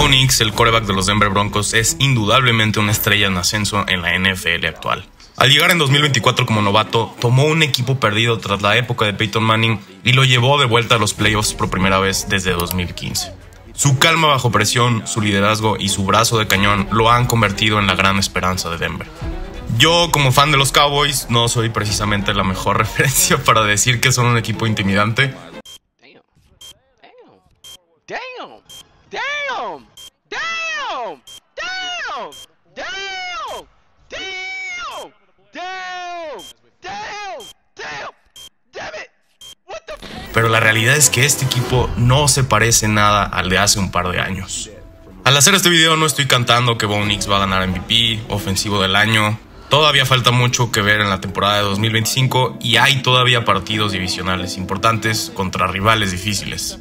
Bo Nix, el quarterback de los Denver Broncos, es indudablemente una estrella en ascenso en la NFL actual. Al llegar en 2024 como novato, tomó un equipo perdido tras la época de Peyton Manning y lo llevó de vuelta a los playoffs por primera vez desde 2015. Su calma bajo presión, su liderazgo y su brazo de cañón lo han convertido en la gran esperanza de Denver. Yo, como fan de los Cowboys, no soy precisamente la mejor referencia para decir que son un equipo intimidante. Pero la realidad es que este equipo no se parece nada al de hace un par de años. Al hacer este video no estoy cantando que Bo Nix va a ganar MVP, ofensivo del año. Todavía falta mucho que ver en la temporada de 2025 y hay todavía partidos divisionales importantes contra rivales difíciles.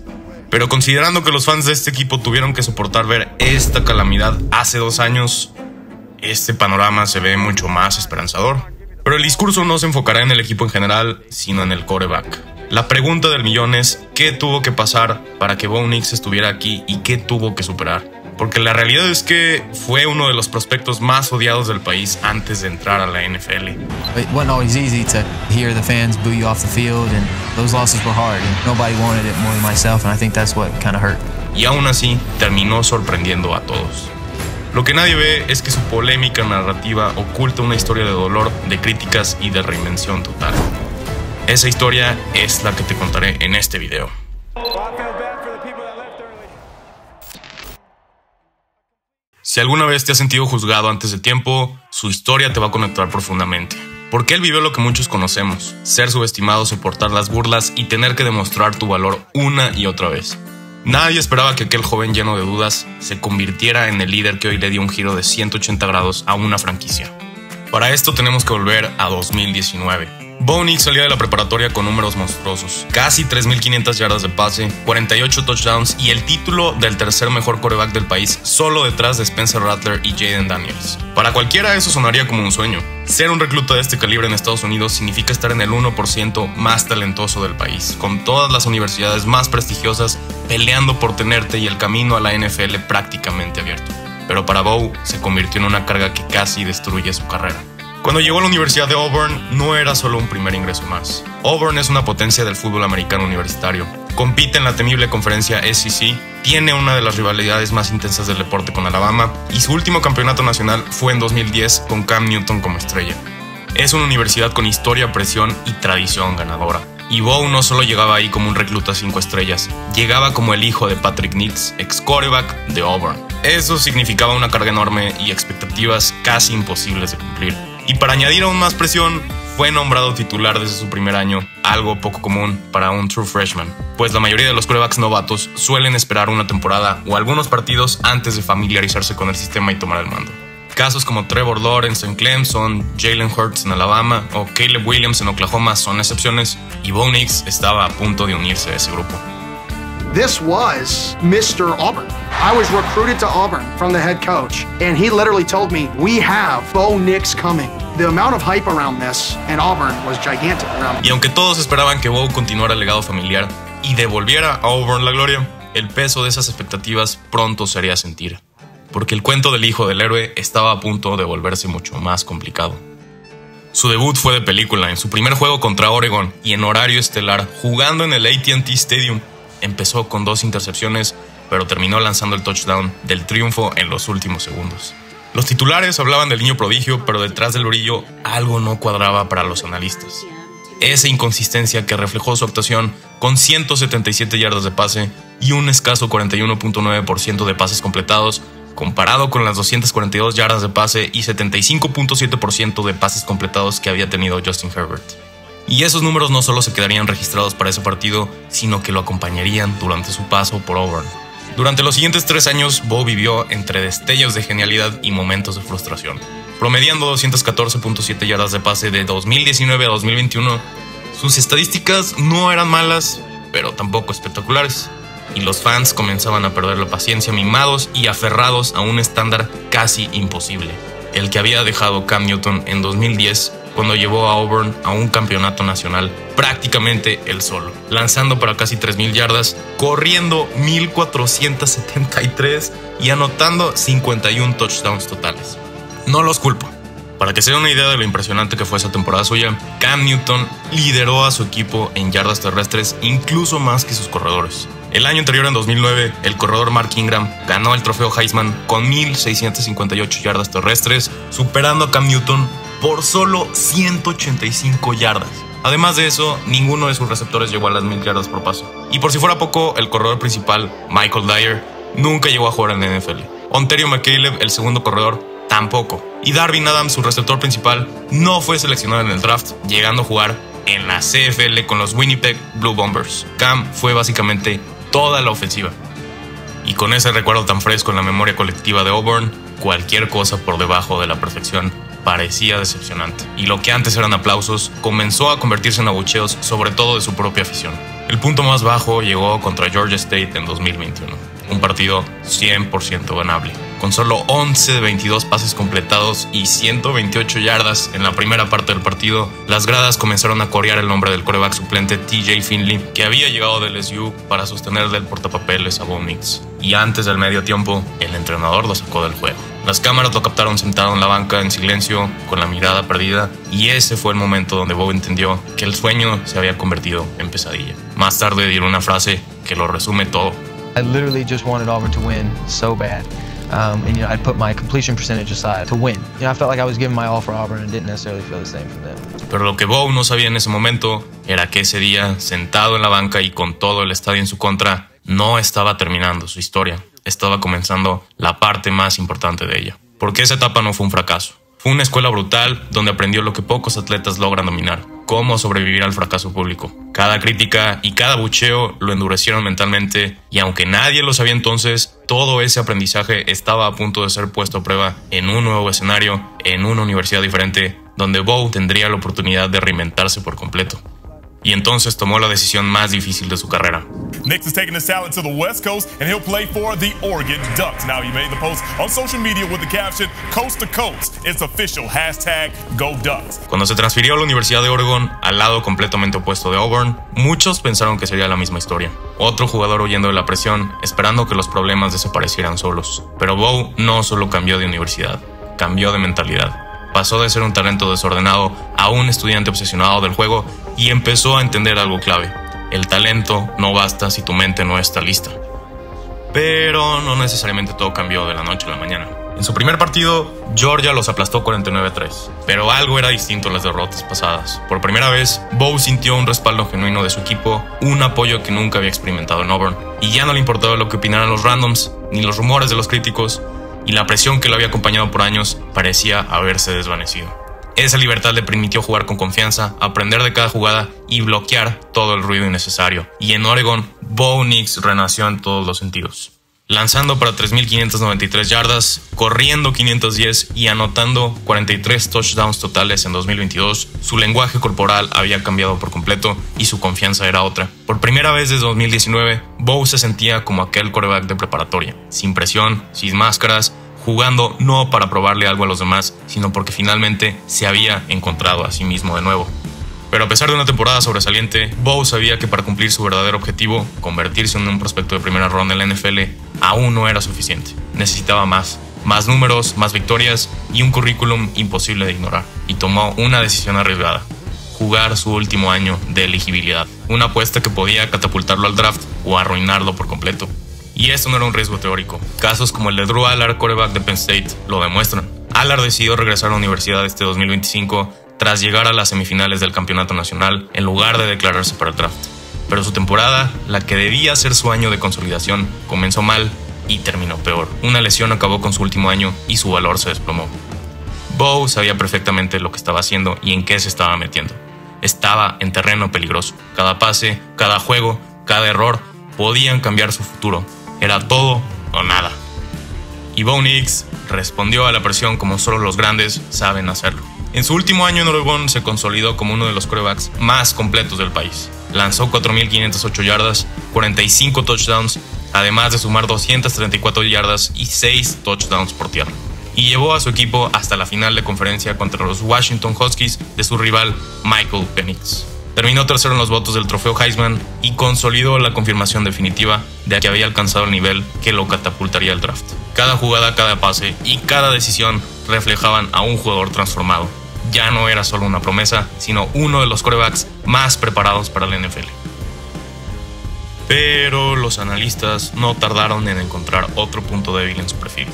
Pero considerando que los fans de este equipo tuvieron que soportar ver esta calamidad hace 2 años, este panorama se ve mucho más esperanzador. Pero el discurso no se enfocará en el equipo en general, sino en el quarterback. La pregunta del millón es, ¿qué tuvo que pasar para que Bo Nix estuviera aquí y qué tuvo que superar? Porque la realidad es que fue uno de los prospectos más odiados del país antes de entrar a la NFL. It wasn't always easy to hear the fans boo you off the field, and those losses were hard, and nobody wanted it more than myself, and I think that's what kind of hurt. Y aún así, terminó sorprendiendo a todos. Lo que nadie ve es que su polémica narrativa oculta una historia de dolor, de críticas y de reinvención total. Esa historia es la que te contaré en este video. Si alguna vez te has sentido juzgado antes de tiempo, su historia te va a conectar profundamente. Porque él vivió lo que muchos conocemos, ser subestimado, soportar las burlas y tener que demostrar tu valor una y otra vez. Nadie esperaba que aquel joven lleno de dudas se convirtiera en el líder que hoy le dio un giro de 180 grados a una franquicia. Para esto tenemos que volver a 2019. Bo Nix salía de la preparatoria con números monstruosos, casi 3.500 yardas de pase, 48 touchdowns y el título del tercer mejor quarterback del país, solo detrás de Spencer Rattler y Jayden Daniels. Para cualquiera eso sonaría como un sueño. Ser un recluta de este calibre en Estados Unidos significa estar en el 1% más talentoso del país, con todas las universidades más prestigiosas peleando por tenerte y el camino a la NFL prácticamente abierto. Pero para Bo se convirtió en una carga que casi destruye su carrera. Cuando llegó a la Universidad de Auburn, no era solo un primer ingreso más. Auburn es una potencia del fútbol americano universitario. Compite en la temible conferencia SEC, tiene una de las rivalidades más intensas del deporte con Alabama y su último campeonato nacional fue en 2010 con Cam Newton como estrella. Es una universidad con historia, presión y tradición ganadora. Y Bo no solo llegaba ahí como un recluta 5 estrellas, llegaba como el hijo de Patrick Nix, ex quarterback de Auburn. Eso significaba una carga enorme y expectativas casi imposibles de cumplir. Y para añadir aún más presión, fue nombrado titular desde su primer año, algo poco común para un true freshman, pues la mayoría de los quarterbacks novatos suelen esperar una temporada o algunos partidos antes de familiarizarse con el sistema y tomar el mando. Casos como Trevor Lawrence en Clemson, Jalen Hurts en Alabama o Caleb Williams en Oklahoma son excepciones, y Bo Nix estaba a punto de unirse a ese grupo. This was Mr. Auburn. I was recruited to Auburn from the head coach, and he literally told me, we have Bo Nix coming. The amount of hype around this in Auburn was gigantic around. Y aunque todos esperaban que Bo continuara el legado familiar y devolviera a Auburn la gloria, el peso de esas expectativas pronto se haría sentir, porque el cuento del hijo del héroe estaba a punto de volverse mucho más complicado. Su debut fue de película en su primer juego contra Oregon y en horario estelar, jugando en el AT&T Stadium. Empezó con 2 intercepciones, pero terminó lanzando el touchdown del triunfo en los últimos segundos. Los titulares hablaban del niño prodigio, pero detrás del brillo algo no cuadraba para los analistas. Esa inconsistencia que reflejó su actuación con 177 yardas de pase y un escaso 41.9% de pases completados, comparado con las 242 yardas de pase y 75.7% de pases completados que había tenido Justin Herbert. Y esos números no solo se quedarían registrados para ese partido, sino que lo acompañarían durante su paso por Auburn. Durante los siguientes 3 años, Bo vivió entre destellos de genialidad y momentos de frustración. Promediando 214.7 yardas de pase de 2019 a 2021, sus estadísticas no eran malas, pero tampoco espectaculares. Y los fans comenzaban a perder la paciencia, mimados y aferrados a un estándar casi imposible, el que había dejado Cam Newton en 2010 cuando llevó a Auburn a un campeonato nacional prácticamente él solo, lanzando para casi 3.000 yardas, corriendo 1.473 y anotando 51 touchdowns totales. No los culpo. Para que se den una idea de lo impresionante que fue esa temporada suya, Cam Newton lideró a su equipo en yardas terrestres incluso más que sus corredores. El año anterior, en 2009, el corredor Mark Ingram ganó el trofeo Heisman con 1,658 yardas terrestres, superando a Cam Newton por solo 185 yardas. Además de eso, ninguno de sus receptores llegó a las 1,000 yardas por paso. Y por si fuera poco, el corredor principal, Michael Dyer, nunca llegó a jugar en la NFL. Ontario McCaleb, el segundo corredor, tampoco. Y Darvin Adams, su receptor principal, no fue seleccionado en el draft, llegando a jugar en la CFL con los Winnipeg Blue Bombers. Cam fue básicamente toda la ofensiva. Y con ese recuerdo tan fresco en la memoria colectiva de Auburn, cualquier cosa por debajo de la perfección parecía decepcionante. Y lo que antes eran aplausos comenzó a convertirse en abucheos, sobre todo de su propia afición. El punto más bajo llegó contra Georgia State en 2021. Un partido 100% ganable. Con solo 11 de 22 pases completados y 128 yardas en la primera parte del partido, las gradas comenzaron a corear el nombre del quarterback suplente TJ Finley, que había llegado del LSU para sostenerle el portapapeles a Bo Nix. Y antes del medio tiempo, el entrenador lo sacó del juego. Las cámaras lo captaron sentado en la banca en silencio, con la mirada perdida, y ese fue el momento donde Bo entendió que el sueño se había convertido en pesadilla. Más tarde dio una frase que lo resume todo. I literally just wanted Auburn to win so bad. And I'd put my completion percentage aside to win. I felt like I was giving my all for Auburn and didn't necessarily feel the same from them. Pero lo que Bo no sabía en ese momento era que ese día, sentado en la banca y con todo el estadio en su contra, no estaba terminando su historia. Estaba comenzando la parte más importante de ella. Porque esa etapa no fue un fracaso. Fue una escuela brutal donde aprendió lo que pocos atletas logran dominar: cómo sobrevivir al fracaso público. Cada crítica y cada bucheo lo endurecieron mentalmente, y aunque nadie lo sabía entonces, todo ese aprendizaje estaba a punto de ser puesto a prueba en un nuevo escenario, en una universidad diferente, donde Bo tendría la oportunidad de reinventarse por completo. Y entonces tomó la decisión más difícil de su carrera. Nix is taking his talent to the West Coast, and he'll play for the Oregon Ducks. Now, he made the post on social media with the caption, "Coast to Coast, it's official, #GoDucks". Cuando se transfirió a la Universidad de Oregon, al lado completamente opuesto de Auburn, muchos pensaron que sería la misma historia. Otro jugador huyendo de la presión, esperando que los problemas desaparecieran solos. Pero Bo no solo cambió de universidad, cambió de mentalidad. Pasó de ser un talento desordenado a un estudiante obsesionado del juego y empezó a entender algo clave: el talento no basta si tu mente no está lista. Pero no necesariamente todo cambió de la noche a la mañana. En su primer partido, Georgia los aplastó 49-3, pero algo era distinto a las derrotas pasadas. Por primera vez, Bo sintió un respaldo genuino de su equipo, un apoyo que nunca había experimentado en Auburn, y ya no le importaba lo que opinaran los randoms, ni los rumores de los críticos, y la presión que lo había acompañado por años parecía haberse desvanecido. Esa libertad le permitió jugar con confianza, aprender de cada jugada y bloquear todo el ruido innecesario. Y en Oregon, Bo Nix renació en todos los sentidos. Lanzando para 3,593 yardas, corriendo 510 y anotando 43 touchdowns totales en 2022, su lenguaje corporal había cambiado por completo y su confianza era otra. Por primera vez desde 2019, Bo se sentía como aquel quarterback de preparatoria, sin presión, sin máscaras, jugando no para probarle algo a los demás, sino porque finalmente se había encontrado a sí mismo de nuevo. Pero a pesar de una temporada sobresaliente, Bo sabía que para cumplir su verdadero objetivo, convertirse en un prospecto de primera ronda en la NFL, aún no era suficiente. Necesitaba más números, más victorias y un currículum imposible de ignorar. Y tomó una decisión arriesgada: jugar su último año de elegibilidad. Una apuesta que podía catapultarlo al draft o arruinarlo por completo. Y esto no era un riesgo teórico. Casos como el de Drew Allard, quarterback de Penn State, lo demuestran. Allard decidió regresar a la universidad este 2025 tras llegar a las semifinales del campeonato nacional en lugar de declararse para el draft. Pero su temporada, la que debía ser su año de consolidación, comenzó mal y terminó peor. Una lesión acabó con su último año y su valor se desplomó. Bo sabía perfectamente lo que estaba haciendo y en qué se estaba metiendo. Estaba en terreno peligroso. Cada pase, cada juego, cada error podían cambiar su futuro. Era todo o nada. Y Bo Nix respondió a la presión como solo los grandes saben hacerlo. En su último año en Oregon se consolidó como uno de los quarterbacks más completos del país. Lanzó 4,508 yardas, 45 touchdowns, además de sumar 234 yardas y 6 touchdowns por tierra. Y llevó a su equipo hasta la final de conferencia contra los Washington Huskies de su rival Michael Penix. Terminó tercero en los votos del trofeo Heisman y consolidó la confirmación definitiva de que había alcanzado el nivel que lo catapultaría al draft. Cada jugada, cada pase y cada decisión reflejaban a un jugador transformado. Ya no era solo una promesa, sino uno de los quarterbacks más preparados para la NFL. Pero los analistas no tardaron en encontrar otro punto débil en su perfil.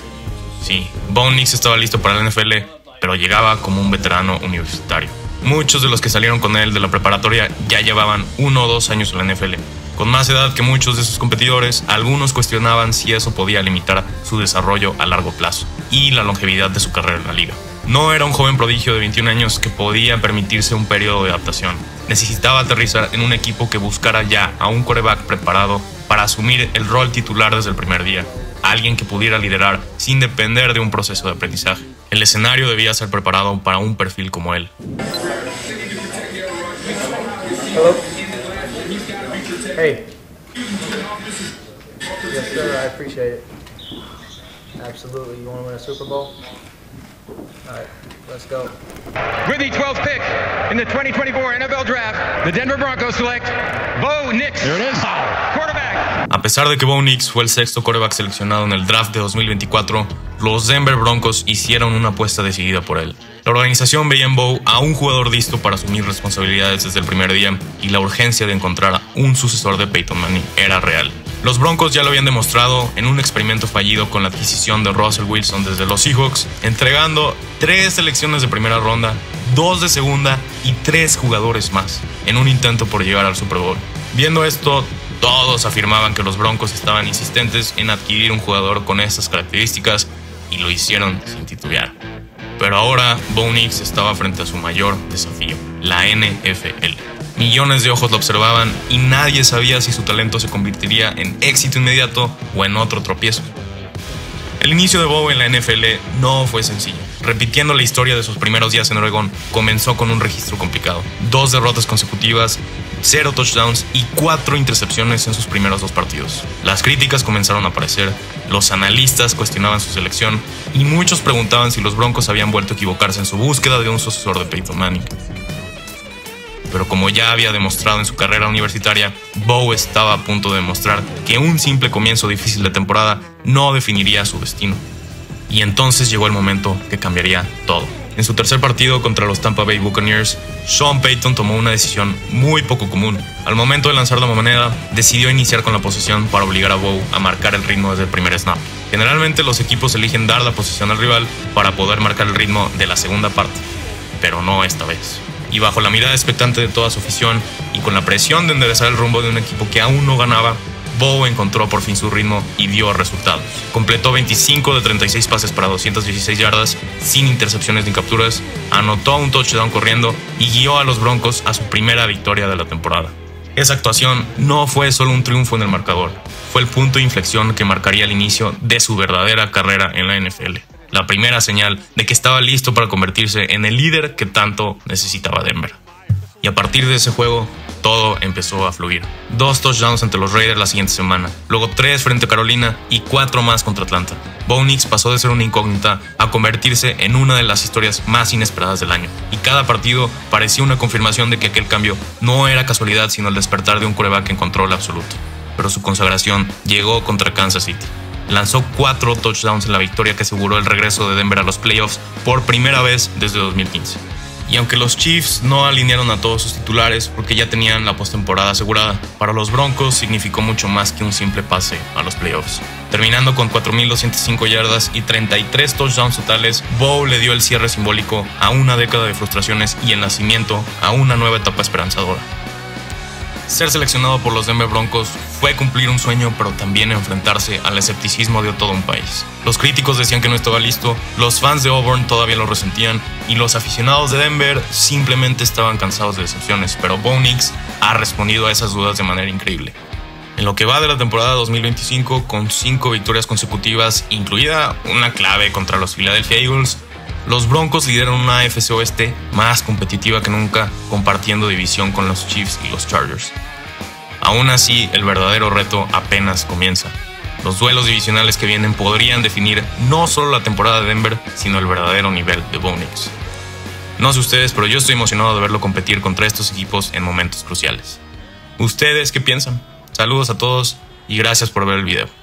Sí, Bo Nix estaba listo para la NFL, pero llegaba como un veterano universitario. Muchos de los que salieron con él de la preparatoria ya llevaban 1 o 2 años en la NFL. Con más edad que muchos de sus competidores, algunos cuestionaban si eso podía limitar su desarrollo a largo plazo y la longevidad de su carrera en la liga. No era un joven prodigio de 21 años que podía permitirse un periodo de adaptación. Necesitaba aterrizar en un equipo que buscara ya a un quarterback preparado para asumir el rol titular desde el primer día. Alguien que pudiera liderar sin depender de un proceso de aprendizaje. El escenario debía ser preparado para un perfil como él. Hello? Hey. Yes, sir, I appreciate it. Absolutely. You want to win a Super Bowl? All right, let's go. With the 12th pick in the 2024 NFL Draft, the Denver Broncos select Bo Nix. There it is. Quarterback. A pesar de que Bo Nix fue el sexto quarterback seleccionado en el draft de 2024, los Denver Broncos hicieron una apuesta decidida por él. La organización veía en Bo a un jugador listo para asumir responsabilidades desde el primer día y la urgencia de encontrar un sucesor de Peyton Manning era real. Los Broncos ya lo habían demostrado en un experimento fallido con la adquisición de Russell Wilson desde los Seahawks, entregando 3 selecciones de primera ronda, 2 de segunda y 3 jugadores más en un intento por llegar al Super Bowl. Viendo esto, todos afirmaban que los Broncos estaban insistentes en adquirir un jugador con estas características y lo hicieron sin titubear. Pero ahora Bo Nix estaba frente a su mayor desafío, la NFL. Millones de ojos lo observaban y nadie sabía si su talento se convertiría en éxito inmediato o en otro tropiezo. El inicio de Bo en la NFL no fue sencillo. Repitiendo la historia de sus primeros días en Oregón, comenzó con un registro complicado. 2 derrotas consecutivas, 0 touchdowns y 4 intercepciones en sus primeros 2 partidos. Las críticas comenzaron a aparecer, los analistas cuestionaban su selección y muchos preguntaban si los Broncos habían vuelto a equivocarse en su búsqueda de un sucesor de Peyton Manning. Pero como ya había demostrado en su carrera universitaria, Bo estaba a punto de demostrar que un simple comienzo difícil de temporada no definiría su destino. Y entonces llegó el momento que cambiaría todo. En su tercer partido contra los Tampa Bay Buccaneers, Sean Payton tomó una decisión muy poco común. Al momento de lanzar la moneda, decidió iniciar con la posesión para obligar a Bo a marcar el ritmo desde el primer snap. Generalmente los equipos eligen dar la posesión al rival para poder marcar el ritmo de la segunda parte, pero no esta vez. Y bajo la mirada expectante de toda su afición y con la presión de enderezar el rumbo de un equipo que aún no ganaba, Bo encontró por fin su ritmo y dio resultados. Completó 25 de 36 pases para 216 yardas, sin intercepciones ni capturas, anotó un touchdown corriendo y guió a los Broncos a su primera victoria de la temporada. Esa actuación no fue solo un triunfo en el marcador, fue el punto de inflexión que marcaría el inicio de su verdadera carrera en la NFL. La primera señal de que estaba listo para convertirse en el líder que tanto necesitaba Denver. Y a partir de ese juego, todo empezó a fluir. 2 touchdowns ante los Raiders la siguiente semana, luego 3 frente a Carolina y 4 más contra Atlanta. Bo Nix pasó de ser una incógnita a convertirse en una de las historias más inesperadas del año. Y cada partido parecía una confirmación de que aquel cambio no era casualidad, sino el despertar de un quarterback en control absoluto. Pero su consagración llegó contra Kansas City. Lanzó 4 touchdowns en la victoria que aseguró el regreso de Denver a los playoffs por primera vez desde 2015. Y aunque los Chiefs no alinearon a todos sus titulares porque ya tenían la postemporada asegurada, para los Broncos significó mucho más que un simple pase a los playoffs. Terminando con 4.205 yardas y 33 touchdowns totales, Bo le dio el cierre simbólico a una década de frustraciones y el nacimiento a una nueva etapa esperanzadora. Ser seleccionado por los Denver Broncos fue cumplir un sueño, pero también enfrentarse al escepticismo de todo un país. Los críticos decían que no estaba listo, los fans de Auburn todavía lo resentían y los aficionados de Denver simplemente estaban cansados de decepciones, pero Bo Nix ha respondido a esas dudas de manera increíble. En lo que va de la temporada 2025, con 5 victorias consecutivas, incluida una clave contra los Philadelphia Eagles, los Broncos lideran una AFC Oeste más competitiva que nunca, compartiendo división con los Chiefs y los Chargers. Aún así, el verdadero reto apenas comienza. Los duelos divisionales que vienen podrían definir no solo la temporada de Denver, sino el verdadero nivel de Bo Nix. No sé ustedes, pero yo estoy emocionado de verlo competir contra estos equipos en momentos cruciales. ¿Ustedes qué piensan? Saludos a todos y gracias por ver el video.